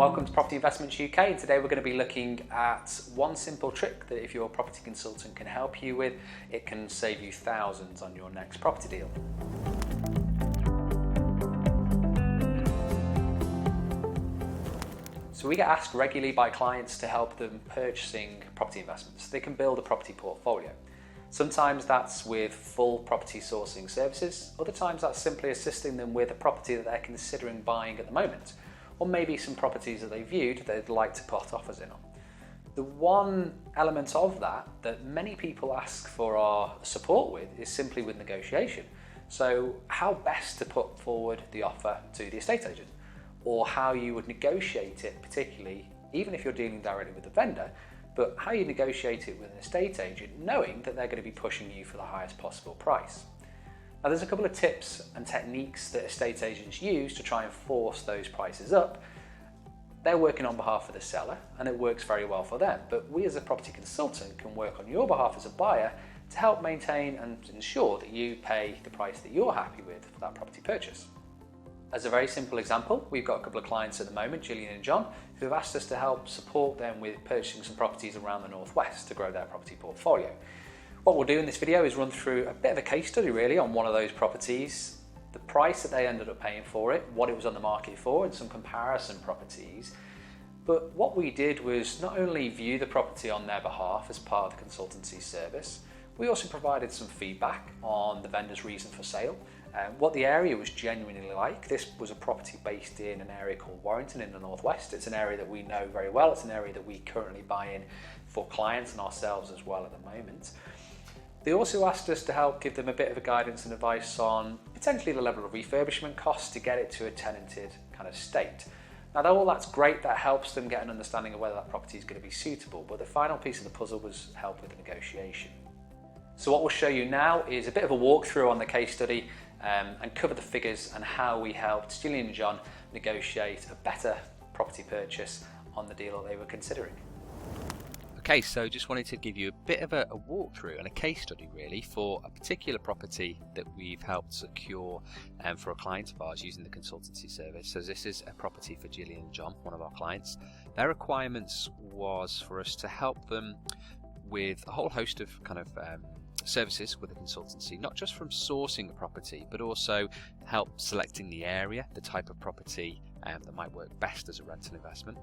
welcome to Property Investments UK, and today we're going to be looking at one simple trick that if your property consultant can help you with, it can save you thousands on your next property deal. So we get asked regularly by clients to help them purchasing property investments. They can build a property portfolio. Sometimes that's with full property sourcing services, other times that's simply assisting them with a property that they're considering buying at the moment, or maybe some properties that they viewed they'd like to put offers in on. The one element of that many people ask for our support with is simply with negotiation. So how best to put forward the offer to the estate agent, or how you would negotiate it, particularly even if you're dealing directly with the vendor, but how you negotiate it with an estate agent knowing that they're going to be pushing you for the highest possible price. Now there's a couple of tips and techniques that estate agents use to try and force those prices up. They're working on behalf of the seller and it works very well for them, but we as a property consultant can work on your behalf as a buyer to help maintain and ensure that you pay the price that you're happy with for that property purchase. As a very simple example, we've got a couple of clients at the moment, Gillian and John, who have asked us to help support them with purchasing some properties around the northwest to grow their property portfolio. What we'll do in this video is run through a bit of a case study really on one of those properties, the price that they ended up paying for it, what it was on the market for, and some comparison properties. But what we did was not only view the property on their behalf as part of the consultancy service, we also provided some feedback on the vendor's reason for sale, what the area was genuinely like. This was a property based in an area called Warrington in the northwest. It's an area that we know very well. It's an area that we currently buy in for clients and ourselves as well at the moment. They also asked us to help give them a bit of a guidance and advice on potentially the level of refurbishment costs to get it to a tenanted kind of state. Now all that's great, that helps them get an understanding of whether that property is going to be suitable, but the final piece of the puzzle was help with the negotiation. So what we'll show you now is a bit of a walkthrough on the case study and cover the figures and how we helped Gillian and John negotiate a better property purchase on the deal that they were considering. Okay, so just wanted to give you a bit of a walkthrough and a case study really for a particular property that we've helped secure for a client of ours using the consultancy service. So this is a property for Gillian and John, one of our clients. Their requirements was for us to help them with a whole host of kind of services with a consultancy, not just from sourcing the property, but also help selecting the area, the type of property that might work best as a rental investment,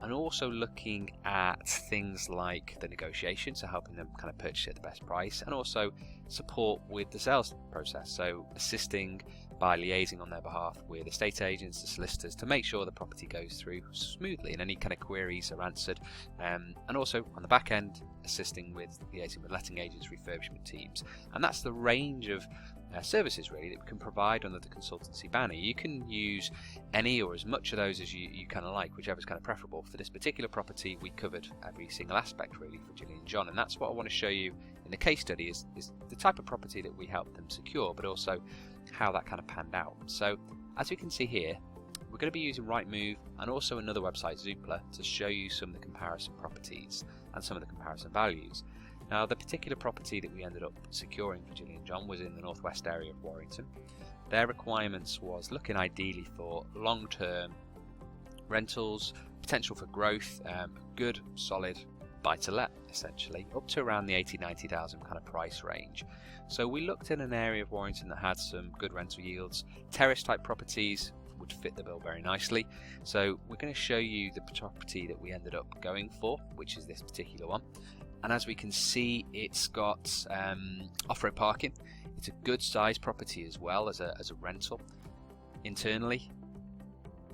and also looking at things like the negotiation, so helping them kind of purchase at the best price, and also support with the sales process, so assisting by liaising on their behalf with estate agents, the solicitors, to make sure the property goes through smoothly and any kind of queries are answered, and also on the back end assisting with liaising with letting agents, refurbishment teams. And that's the range of services really that we can provide under the consultancy banner. You can use any or as much of those as you kind of like, whichever's kind of preferable. For this particular property we covered every single aspect really for Gillian and John, and that's what I want to show you in the case study is the type of property that we helped them secure, but also how that kind of panned out. So as we can see here, we're going to be using Rightmove and also another website, Zoopla, to show you some of the comparison properties and some of the comparison values. Now the particular property that we ended up securing for Gillian and John was in the northwest area of Warrington. Their requirements was looking ideally for long-term rentals, potential for growth, good solid buy-to-let essentially, up to around the 80,000-90,000 kind of price range. So we looked in an area of Warrington that had some good rental yields. Terrace type properties would fit the bill very nicely. So we're going to show you the property that we ended up going for, which is this particular one. And as we can see, it's got off-road parking. It's a good sized property as well as a rental. Internally,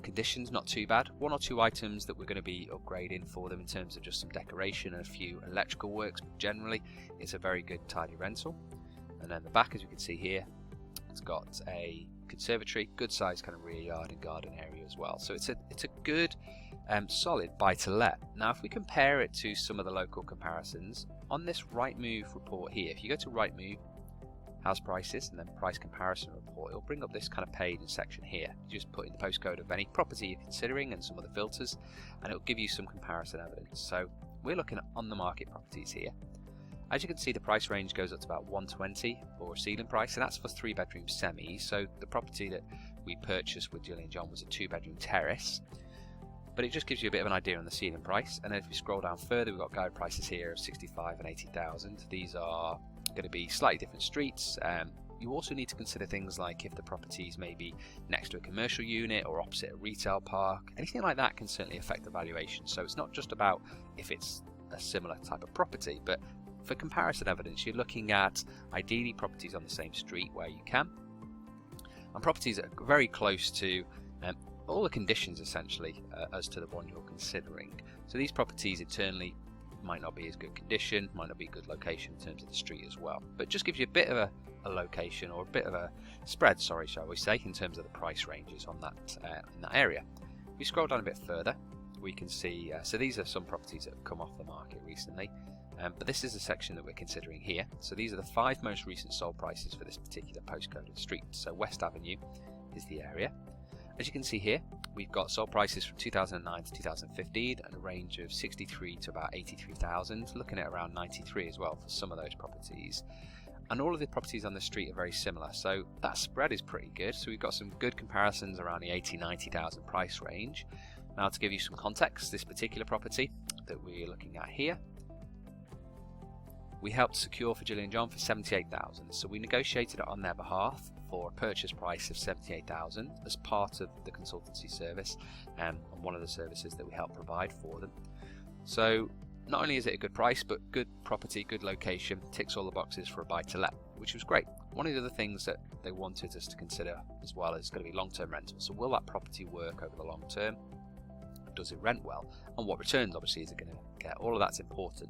conditions not too bad. One or two items that we're going to be upgrading for them in terms of just some decoration and a few electrical works, but generally it's a very good tidy rental. And then the back, as you can see here, it's got a conservatory, good sized kind of rear yard and garden area as well. So it's a good solid buy to let. Now if we compare it to some of the local comparisons on this Rightmove report here, if you go to Rightmove house prices and then price comparison report, it'll bring up this kind of page and section here. You just put in the postcode of any property you're considering and some of the filters, and it'll give you some comparison evidence. So we're looking at on the market properties here. As you can see, the price range goes up to about 120 for a ceiling price, and that's for 3-bedroom semi. So the property that we purchased with Gillian and John was a 2-bedroom terrace. but it just gives you a bit of an idea on the ceiling price. And then if we scroll down further, we've got guide prices here of 65 and 80,000. These are going to be slightly different streets. You also need to consider things like if the property is maybe next to a commercial unit or opposite a retail park. Anything like that can certainly affect the valuation. So it's not just about if it's a similar type of property, but for comparison evidence, you're looking at ideally properties on the same street where you can, and properties that are very close to all the conditions essentially as to the one you're considering. So these properties internally might not be as good condition, might not be good location in terms of the street as well, but just gives you a bit of a location, or a bit of a spread, shall we say, in terms of the price ranges on that in that area. If we scroll down a bit further, we can see, so these are some properties that have come off the market recently, but this is the section that we're considering here. So these are the 5 most recent sold prices for this particular postcode and street. So West Avenue is the area. As you can see here, we've got sold prices from 2009 to 2015 and a range of 63 to about 83,000, looking at around 93 as well for some of those properties. And all of the properties on the street are very similar, so that spread is pretty good. So we've got some good comparisons around the 80,000-90,000 price range. Now, to give you some context, this particular property that we're looking at here, we helped secure for Jill and John for 78,000. So we negotiated it on their behalf for a purchase price of 78,000 as part of the consultancy service, and one of the services that we help provide for them. So not only is it a good price, but good property, good location, ticks all the boxes for a buy-to-let, which was great. One of the other things that they wanted us to consider as well is going to be long-term rental. So will that property work over the long term? Does it rent well? And what returns, obviously, is it going to get? All of that's important.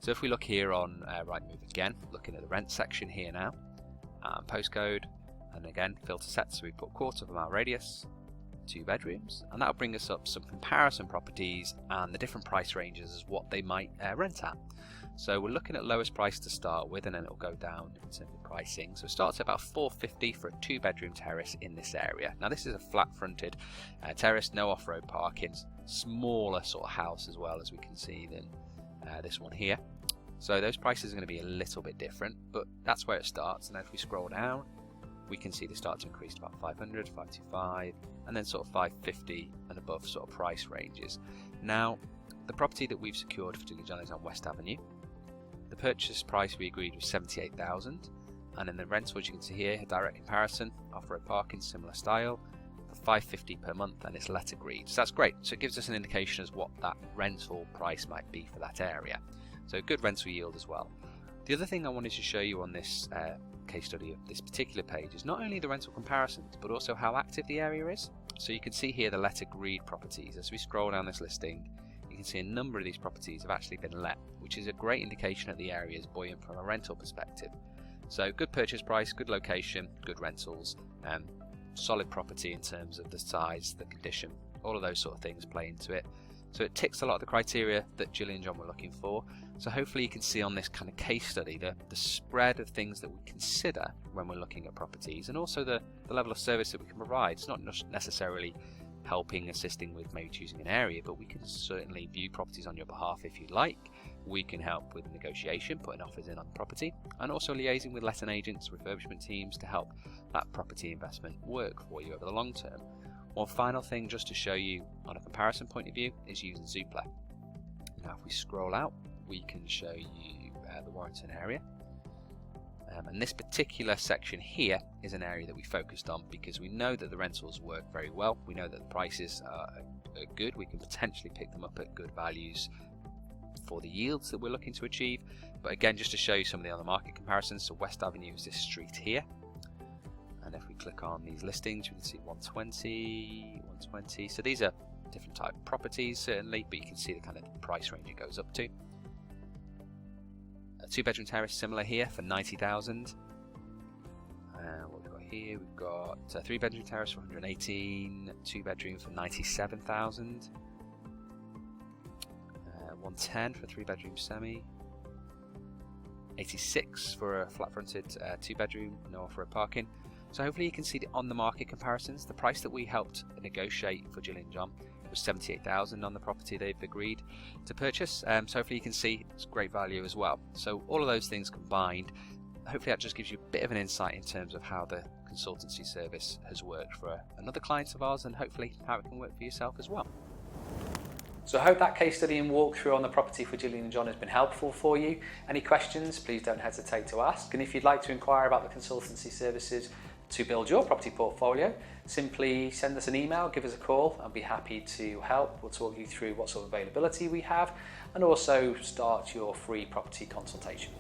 So if we look here on Rightmove again, looking at the rent section here now, postcode, and again, filter set, so we put quarter of a mile radius, 2 bedrooms, and that'll bring us up some comparison properties and the different price ranges as what they might rent at. So we're looking at lowest price to start with, and then it'll go down in terms of pricing. So it starts at about $450 for a 2-bedroom terrace in this area. Now this is a flat fronted terrace, no off-road parking, smaller sort of house as well, as we can see, than this one here. So those prices are going to be a little bit different, but that's where it starts. And then if we scroll down, we can see they start to increase to about 500, 525, and then sort of 550 and above sort of price ranges. Now, the property that we've secured for Jill and John is on West Avenue. The purchase price we agreed was 78,000, and in the rental, as you can see here, a direct comparison, off-road parking, similar style, for 550 per month, and it's let agreed. So that's great. So it gives us an indication as what that rental price might be for that area. So good rental yield as well. The other thing I wanted to show you on this case study of this particular page is not only the rental comparisons, but also how active the area is. So you can see here the let agreed properties. As we scroll down this listing, you can see a number of these properties have actually been let, which is a great indication that the area is buoyant from a rental perspective. So good purchase price, good location, good rentals, solid property in terms of the size, the condition, all of those sort of things play into it. So it ticks a lot of the criteria that Jill and John were looking for. So hopefully you can see on this kind of case study the spread of things that we consider when we're looking at properties, and also the level of service that we can provide. It's not just necessarily helping, assisting with maybe choosing an area, but we can certainly view properties on your behalf if you'd like. We can help with negotiation, putting offers in on the property, and also liaising with letting agents, refurbishment teams to help that property investment work for you over the long term. One final thing just to show you on a comparison point of view is using Zoopla. Now if we scroll out, we can show you the Warrington area. And this particular section here is an area that we focused on because we know that the rentals work very well. We know that the prices are good. We can potentially pick them up at good values for the yields that we're looking to achieve. But again, just to show you some of the other market comparisons, so West Avenue is this street here. And if we click on these listings, we can see 120, 120. So these are different type of properties certainly, but you can see the kind of price range it goes up to. A 2-bedroom terrace similar here for 90,000. What we've got here, we've got a 3-bedroom terrace for 118, 2-bedroom for 97,000, 110 for a 3-bedroom semi, 86 for a flat-fronted 2-bedroom, no off-road parking. So hopefully you can see the on-the-market comparisons. The price that we helped negotiate for Jill and John was 78,000 on the property they've agreed to purchase. So hopefully you can see it's great value as well. So all of those things combined, hopefully that just gives you a bit of an insight in terms of how the consultancy service has worked for another client of ours, and hopefully how it can work for yourself as well. So I hope that case study and walkthrough on the property for Gillian and John has been helpful for you. Any questions, please don't hesitate to ask. And if you'd like to inquire about the consultancy services to build your property portfolio, simply send us an email, give us a call. I'll be happy to help. We'll talk you through what sort of availability we have and also start your free property consultation.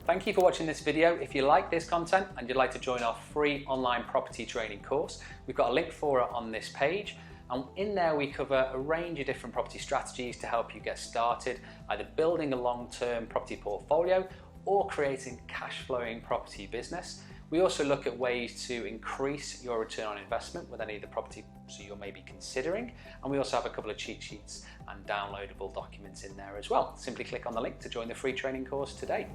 Thank you for watching this video. If you like this content and you'd like to join our free online property training course, we've got a link for it on this page. And in there we cover a range of different property strategies to help you get started, either building a long-term property portfolio or creating a cash-flowing property business. We also look at ways to increase your return on investment with any of the properties you may be considering. And we also have a couple of cheat sheets and downloadable documents in there as well. Simply click on the link to join the free training course today.